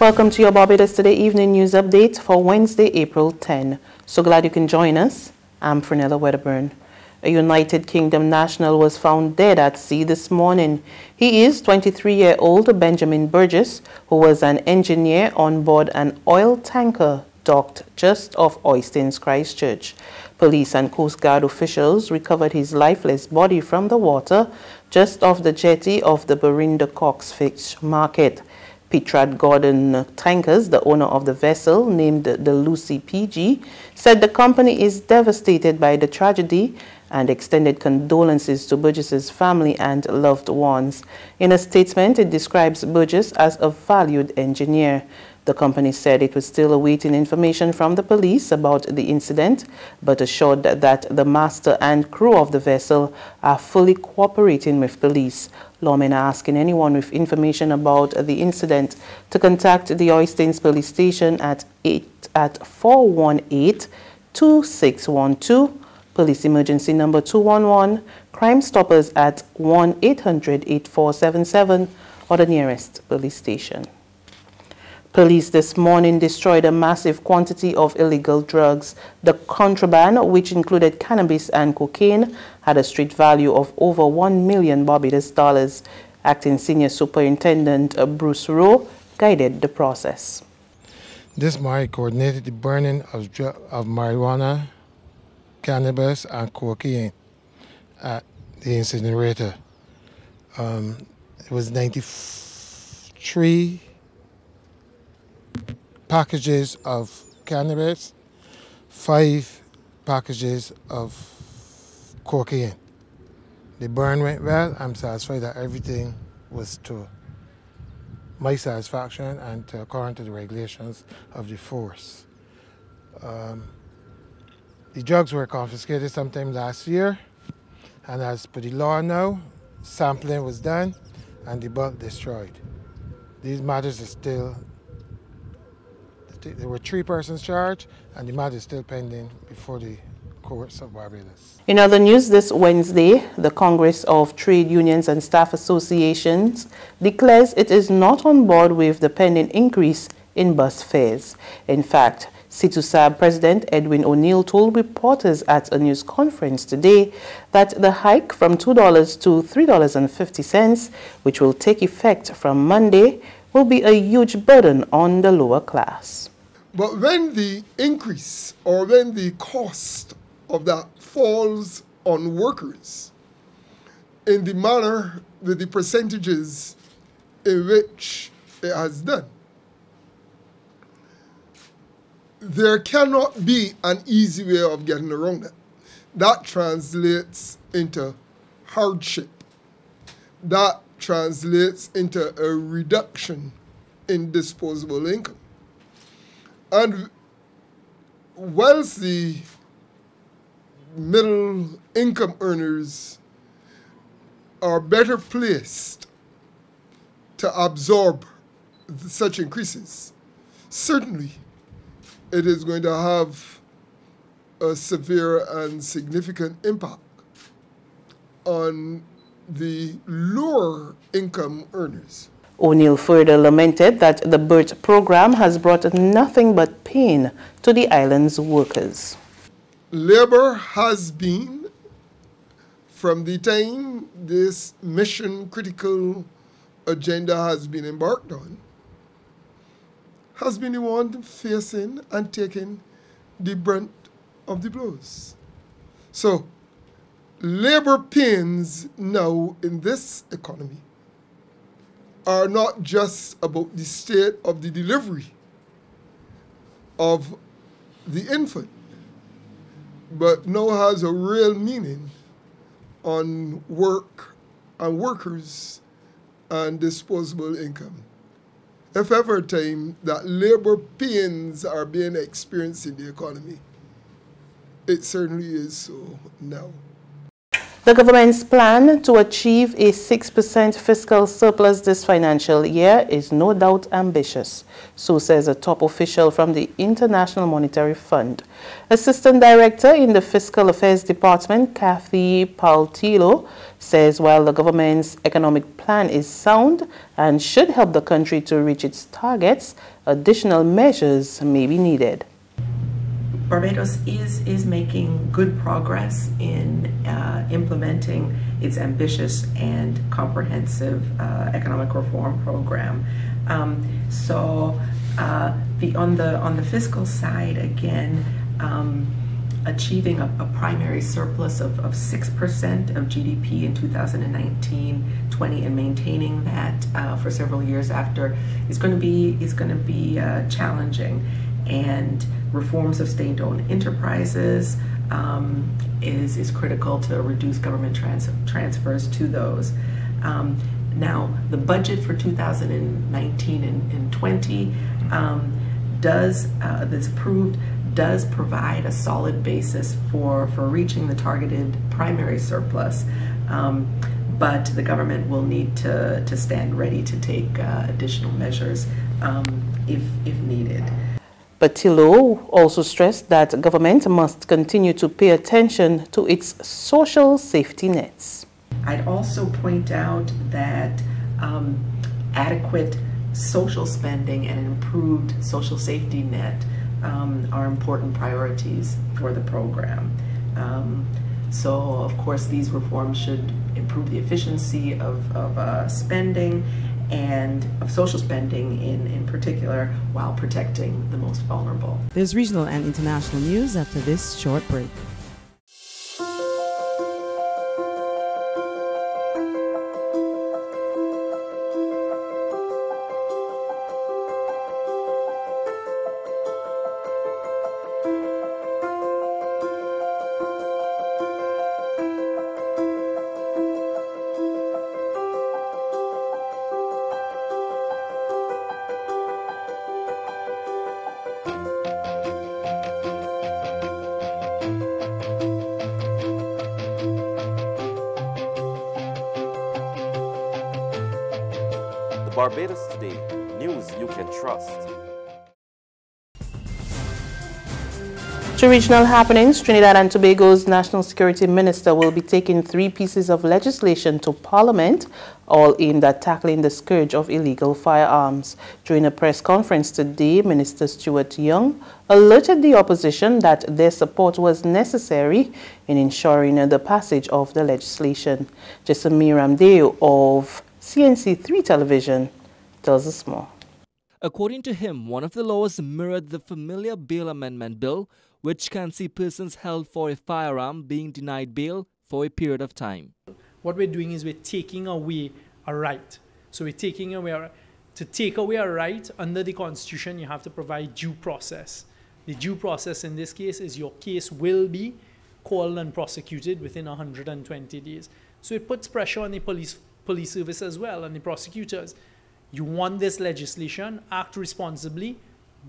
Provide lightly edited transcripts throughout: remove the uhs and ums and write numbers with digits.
Welcome to your Barbados Today Evening News Update for Wednesday, April 10. So glad you can join us. I'm Fernella Wedderburn. A United Kingdom national was found dead at sea this morning. He is 23-year-old Benjamin Burgess, who was an engineer on board an oil tanker docked just off Oistins, Christchurch. Police and Coast Guard officials recovered his lifeless body from the water just off the jetty of the Barinda Cox Fish Market. Petrad Gordon Tankers, the owner of the vessel, named the Lucy PG, said the company is devastated by the tragedy and extended condolences to Burgess's family and loved ones. In a statement, it describes Burgess as a valued engineer. The company said it was still awaiting information from the police about the incident, but assured that the master and crew of the vessel are fully cooperating with police. Lawmen are asking anyone with information about the incident to contact the Oistins police station at 418-2612, police emergency number 211, Crime Stoppers at 1-800-8477, or the nearest police station. Police this morning destroyed a massive quantity of illegal drugs. The contraband, which included cannabis and cocaine, had a street value of over 1 million Barbados dollars. Acting Senior Superintendent Bruce Rowe guided the process. This morning coordinated the burning of marijuana, cannabis and cocaine at the incinerator. It was 93 packages of cannabis, 5 packages of cocaine. The burn went well. I'm satisfied that everything was to my satisfaction and according to the regulations of the force. The drugs were confiscated sometime last year, and as per the law now, sampling was done and the bulk destroyed. These matters are still. There were 3 persons charged, and the matter is still pending before the courts of Barbados. In other news, this Wednesday, the Congress of Trade Unions and Staff Associations declares it is not on board with the pending increase in bus fares. In fact, CTUSAB President Edwin O'Neill told reporters at a news conference today that the hike from $2 to $3.50, which will take effect from Monday, will be a huge burden on the lower class. But when the increase or when the cost of that falls on workers in the manner with the percentages in which it has done, there cannot be an easy way of getting around it. That translates into hardship. That translates into a reduction in disposable income. And whilst the middle income earners are better placed to absorb such increases, certainly it is going to have a severe and significant impact on the lower income earners. O'Neill further lamented that the BERT program has brought nothing but pain to the island's workers. Labor has been, from the time this mission-critical agenda has been embarked on, has been the one facing and taking the brunt of the blows. So, labor pains now in this economy are not just about the state of the delivery of the infant, but now has a real meaning on work and workers and disposable income. If ever time that labor pains are being experienced in the economy, it certainly is so now. The government's plan to achieve a 6% fiscal surplus this financial year is no doubt ambitious, so says a top official from the International Monetary Fund. Assistant Director in the Fiscal Affairs Department, Kathy Paltillo, says while the government's economic plan is sound and should help the country to reach its targets, additional measures may be needed. Barbados is making good progress in implementing its ambitious and comprehensive economic reform program. On the fiscal side, again, achieving a primary surplus of 6% of GDP in 2019-20 and maintaining that for several years after is going to be challenging. And reforms of state-owned enterprises is critical to reduce government transfers to those. Now, the budget for 2019 and 20 that's approved does provide a solid basis for reaching the targeted primary surplus, but the government will need to stand ready to take additional measures if needed. But Tillo also stressed that government must continue to pay attention to its social safety nets. I'd also point out that adequate social spending and improved social safety net are important priorities for the program. So, of course, these reforms should improve the efficiency of spending and of social spending in particular, while protecting the most vulnerable. There's regional and international news after this short break. Barbados Today, news you can trust. To regional happenings, Trinidad and Tobago's National Security Minister will be taking 3 pieces of legislation to Parliament, all aimed at tackling the scourge of illegal firearms. During a press conference today, Minister Stuart Young alerted the opposition that their support was necessary in ensuring the passage of the legislation. Jessamine Ramdeo of CNC3 Television tells us more. According to him, one of the laws mirrored the familiar bail amendment bill, which can see persons held for a firearm being denied bail for a period of time. What we're doing is we're taking away a right. So we're taking away to take away a right under the Constitution, you have to provide due process. The due process in this case is your case will be called and prosecuted within 120 days. So it puts pressure on the police service as well and the prosecutors. You want this legislation, act responsibly,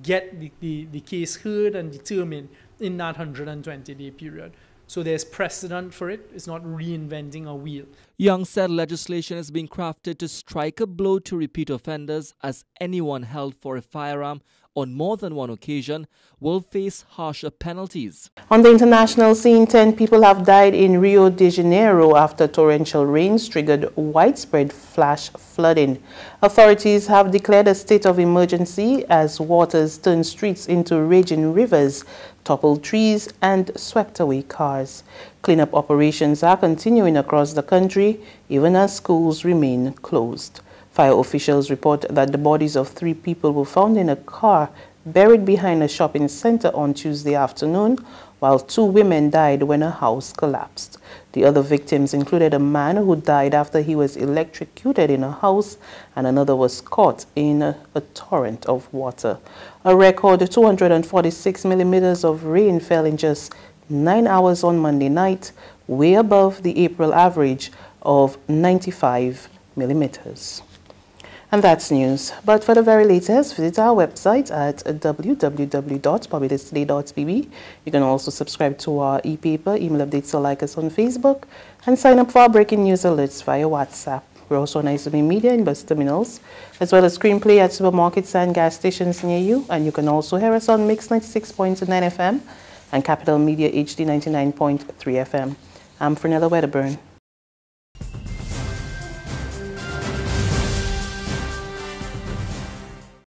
get the case heard and determined in that 120-day period. So there's precedent for it. It's not reinventing a wheel. Young said legislation is being crafted to strike a blow to repeat offenders, as anyone held for a firearm on more than one occasion will face harsher penalties. On the international scene, 10 people have died in Rio de Janeiro after torrential rains triggered widespread flash flooding. Authorities have declared a state of emergency as waters turned streets into raging rivers, toppled trees and swept away cars. Cleanup operations are continuing across the country, even as schools remain closed. Fire officials report that the bodies of 3 people were found in a car buried behind a shopping center on Tuesday afternoon, while 2 women died when a house collapsed. The other victims included a man who died after he was electrocuted in a house, and another was caught in a torrent of water. A record 246 millimeters of rain fell in just 9 hours on Monday night, way above the April average of 95 millimeters. And that's news. But for the very latest, visit our website at www.barbadostoday.bb. You can also subscribe to our e-paper, email updates, or like us on Facebook, and sign up for our breaking news alerts via WhatsApp. We're also on ISB Media in bus terminals, as well as screenplay at supermarkets and gas stations near you. And you can also hear us on Mix 96.9 FM and Capital Media HD 99.3 FM. I'm Fernella Wedderburn.